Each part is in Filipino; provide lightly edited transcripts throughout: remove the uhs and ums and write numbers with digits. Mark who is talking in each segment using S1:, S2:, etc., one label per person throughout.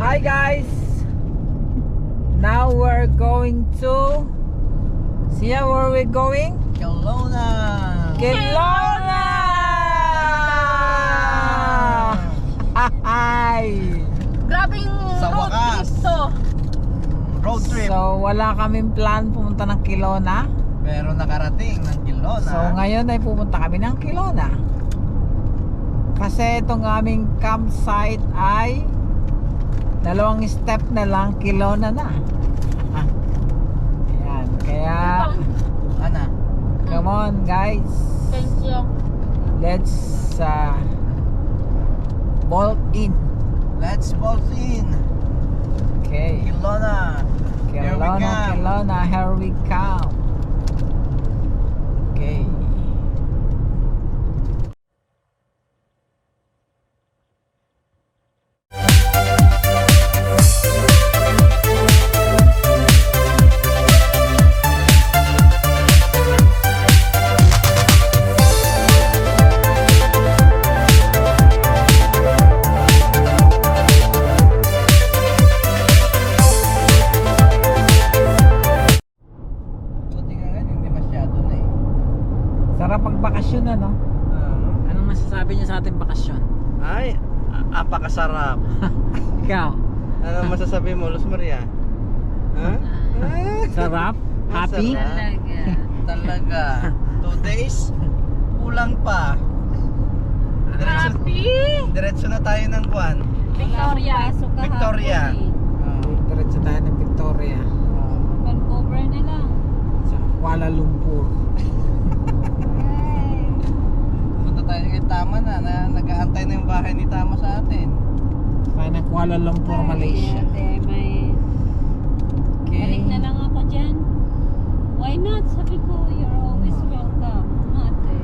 S1: Hi guys! Now we're going to see where we're going?
S2: Kelowna!
S1: Kelowna! Hi!
S3: Grabing
S2: Sa
S3: road
S2: wakas.
S3: trip to.
S2: Road trip.
S1: So wala kaming plan pumunta ng Kelowna.
S2: Pero nakarating ng Kelowna.
S1: So ngayon ay pupunta kami ng Kelowna. Kasi itong aming campsite ay 2 step na lang Kelowna na. Ayan, kaya
S2: Ana?
S1: come on guys.
S3: Thank you.
S1: Let's bolt in.
S2: Let's bolt in.
S1: Okay.
S2: Kelowna. Here we
S1: Kelowna,
S2: come.
S1: Kelowna, here we come. Okay.
S2: Buti nga ngayon, hindi masyado na eh.
S1: Sarap magbakasyon ano? Anong masasabi niyo sa ating bakasyon?
S2: Ay, apakasarap.
S1: Ikaw?
S2: Ano masasabi mo, Luz Maria? Ha?
S1: Sarap? Happy?
S2: Masarap. Talaga. 2 days? Kulang pa.
S3: Happy?
S2: Diretso na tayo ng Juan.
S3: Victoria.
S2: Victoria.
S1: Diretso tayo ng Victoria.
S3: Vancouver na lang.
S1: Sa Kuala Lumpur.
S2: Punta tayo kay Tama na nag-aantay na yung bahay ni Tama sa atin.
S1: Tayo ng Kuala Lumpur, Malaysia.
S3: Balik na lang ako dyan. Why not? Sabi ko, you're always welcome. Ate.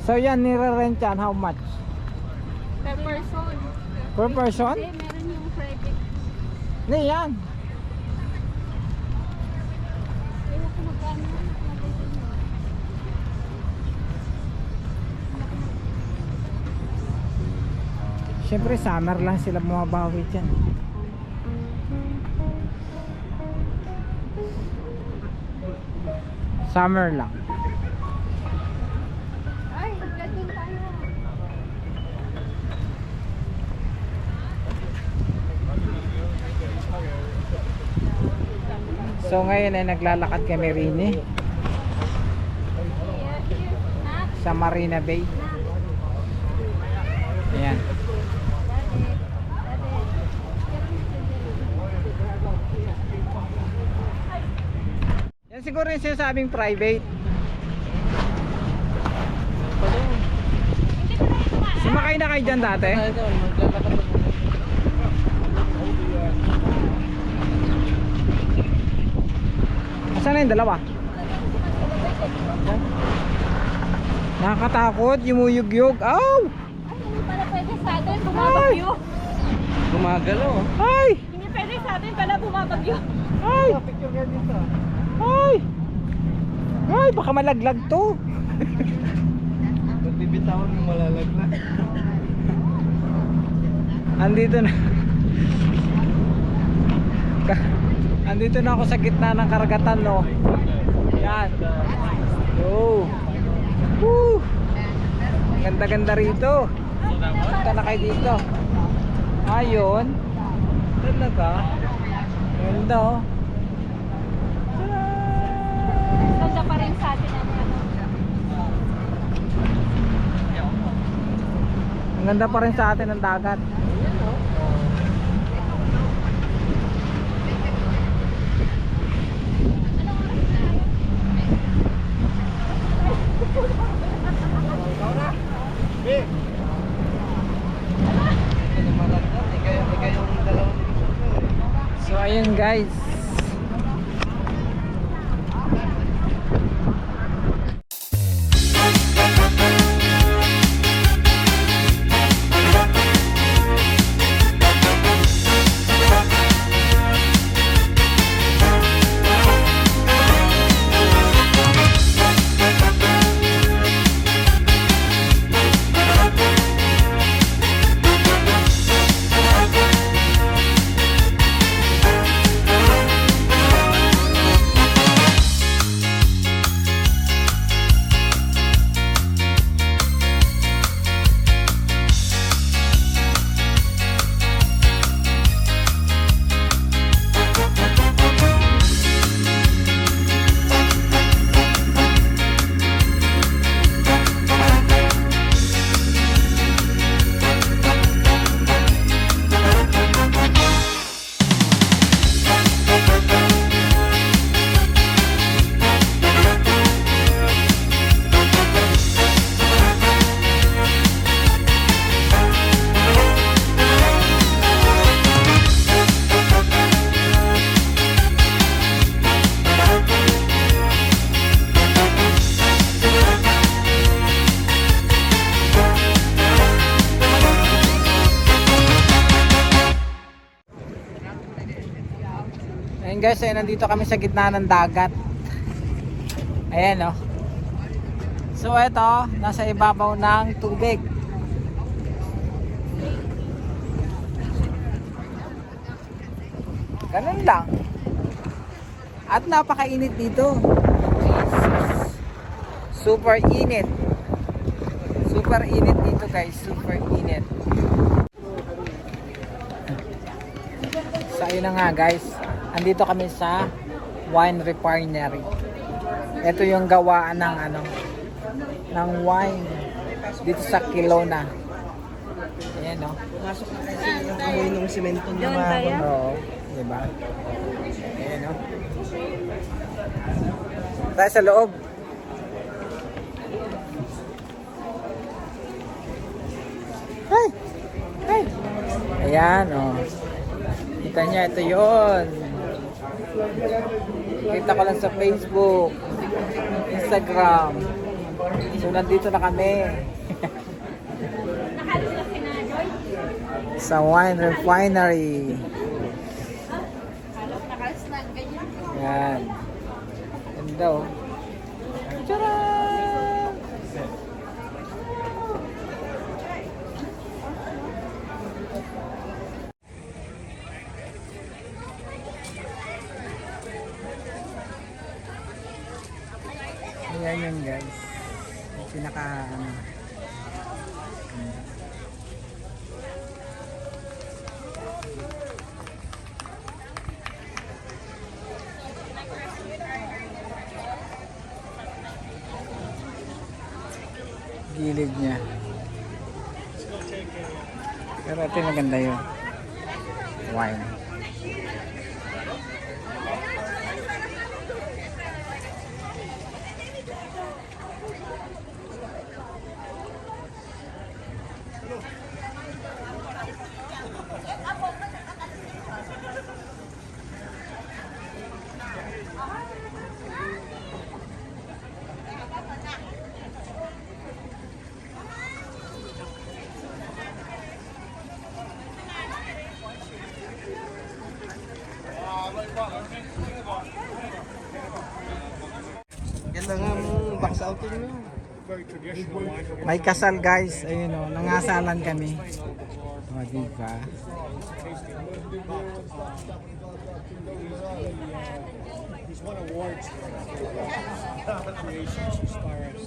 S1: So yan, nire-rent yan, how much?
S3: Per person.
S1: Per person?
S3: Hindi, meron yung private.
S1: Hindi yan.
S3: Ewan ko magkano.
S1: Siyempre summer lang sila bumabawi dyan. Summer lang.
S3: Ay, ganun tayo.
S1: So ngayon ay naglalakad kami rin sa Marina Bay. Ayan. Yan siguro yung sinasabing private. Sumakay na kayo dyan dati? Saan na yung dalawa? Nakakatakot, yumuyug-yug. Oh!
S3: Ay, hindi pala pwede sa atin, bumabagyo.
S2: Gumagalaw.
S1: Ay!
S3: Hindi pwede sa atin pala bumabagyo.
S1: Ay!
S2: Picture nga dito.
S1: Ay! Ay, baka malaglag to.
S2: Magbibitawan mo malalaglag.
S1: Andito na. Andito na ako sa gitna ng karagatan, no. Yan. Oh. Woo! Ganda-ganda rito. Punta na kayo dito. Ayun. Talaga. Ganda, oh.
S3: Ganda pa rin sa atin ang ano.
S1: Ang ganda pa rin sa atin ng dagat. So ayun guys. Ayun guys, ay nandito kami sa gitna ng dagat. Ayan oh. So eto, nasa ibabaw ng tubig. Ganun lang. At napakainit dito. Super init. Super init dito guys, super init. So ayun na nga guys. Andito kami sa wine refinery. Ito yung gawaan ng ng wine dito sa Kelowna. Ayan oh.
S2: Pasok na kasi yung amoy ng semento na
S3: Doon tayo?
S1: Oo, di ba? Ayan oh. Tayo sa loob. Hey! Hey! Ayan oh. Kita niya, ito yun. Kita ko lang sa Facebook, Instagram. So nandito na kami. Sa wine refinery. Yan. Ganda oh. Tcharam! Ayan yun guys. Yung pinaka gilid niya. Pero ito yung maganda yun. Wine.
S2: Ganda nga mong box outing nyo.
S1: May kasal guys. Ayun o. Nangasalan kami. O diba?
S4: He's won awards for creations as far as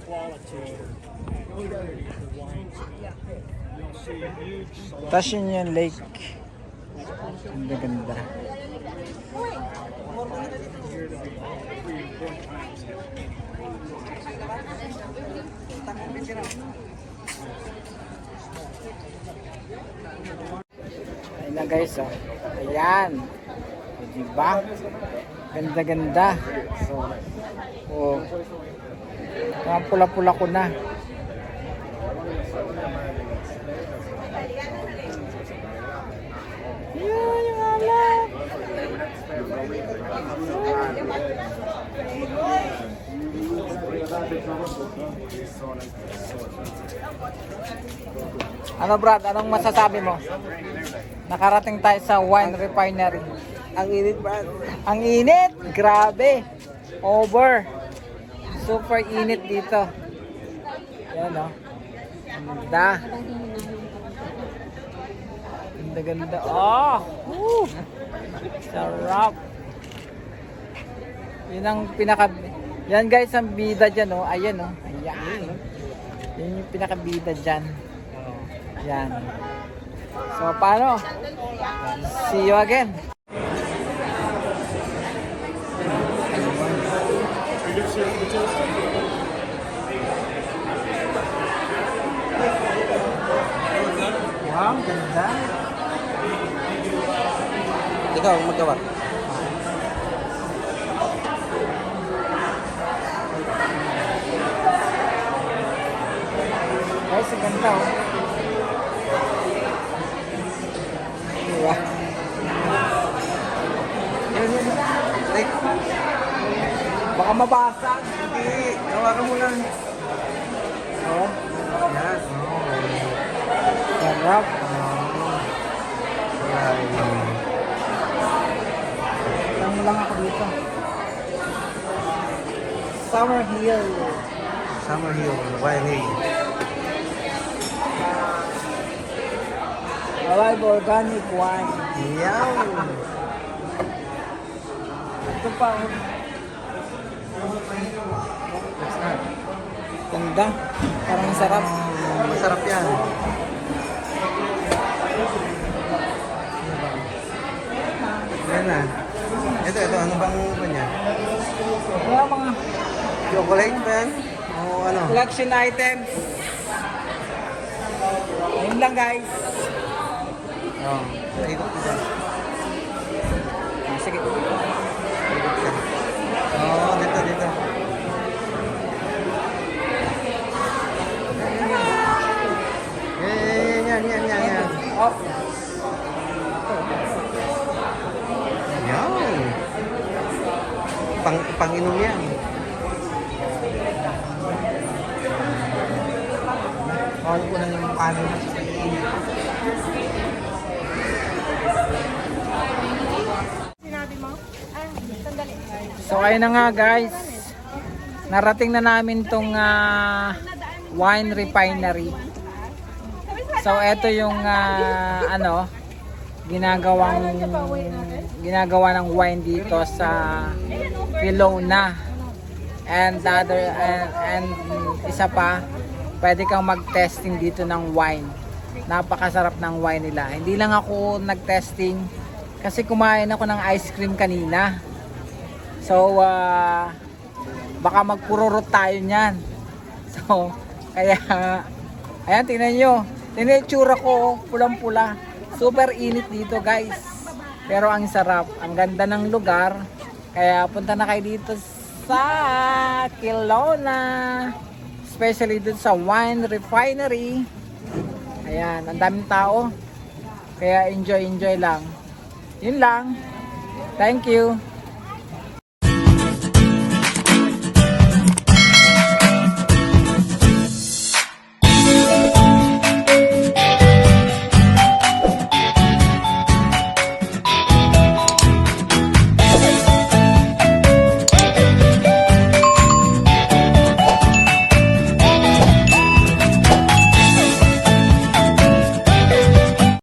S4: quality and purity of the wines. You'll see a huge selection.
S1: Tashin yung lake. Ganda ganda.
S4: Here to be pre-important times.
S1: Ayun na guys, oh. Ayan. O, diba? Ganda-ganda. So, oh. Ang pula-pula ko na. Ayan, yung alam. Ano Brad, anong masasabi mo? Nakarating tayo sa wine refinery.
S2: Ang init, Brad.
S1: Ang init, grabe. Over. Super init dito. Yan o. Ganda. Ganda ganda. Oh! Woo! Sarap. Yun ang pinaka... Yan guys, ang bida dyan o. Ayan o. Ayan. Yun yung pinaka-bida dyan. Yan. So, paano? See you again. Wow, ganda.
S2: Ikaw, magawa.
S1: Guys, ang ganda oh. Diba?
S2: Like,
S1: Baka mabasag.
S2: hindi. Hawakan mo lang.
S1: Oh,
S2: Yan.
S1: sarap. Lang lang ako dito. Summer Hill.
S2: Summer Hill, Wine.
S1: Alive organic wine.
S2: Yaw!
S1: Ito pa. Oh. Ganda. Parang sarap.
S2: Masarap yan. Yan na. Ito, ano bang kanya?
S1: Kaya mga
S2: Chocolate ba yan? O ano?
S1: collection items. Ayun lang guys.
S2: Oh, ikot ko dyan.
S1: Sige.
S2: Ikot ka. Oh, dito. Yan.
S1: Up.
S2: Yan. Pang-inom yan.
S1: Bawal ko na yung paano na sa So ayun na nga guys. Narating na namin tong wine refinery. So ito yung ginagawa ng wine dito sa Kelowna. And isa pa, pwede kang mag-testing dito ng wine. Napakasarap ng wine nila. Hindi lang ako nag-testing kasi kumain ako ng ice cream kanina. So baka magpururot tayo niyan. So kaya ayan, tingnan nyo. Tingnan yung tsura ko, pulang-pula. Super init dito guys. Pero ang sarap. Ang ganda ng lugar. Kaya punta na kayo dito sa Kelowna. Especially dun sa wine refinery. Ayan, ang daming tao. Kaya enjoy lang. Yun lang. Thank you.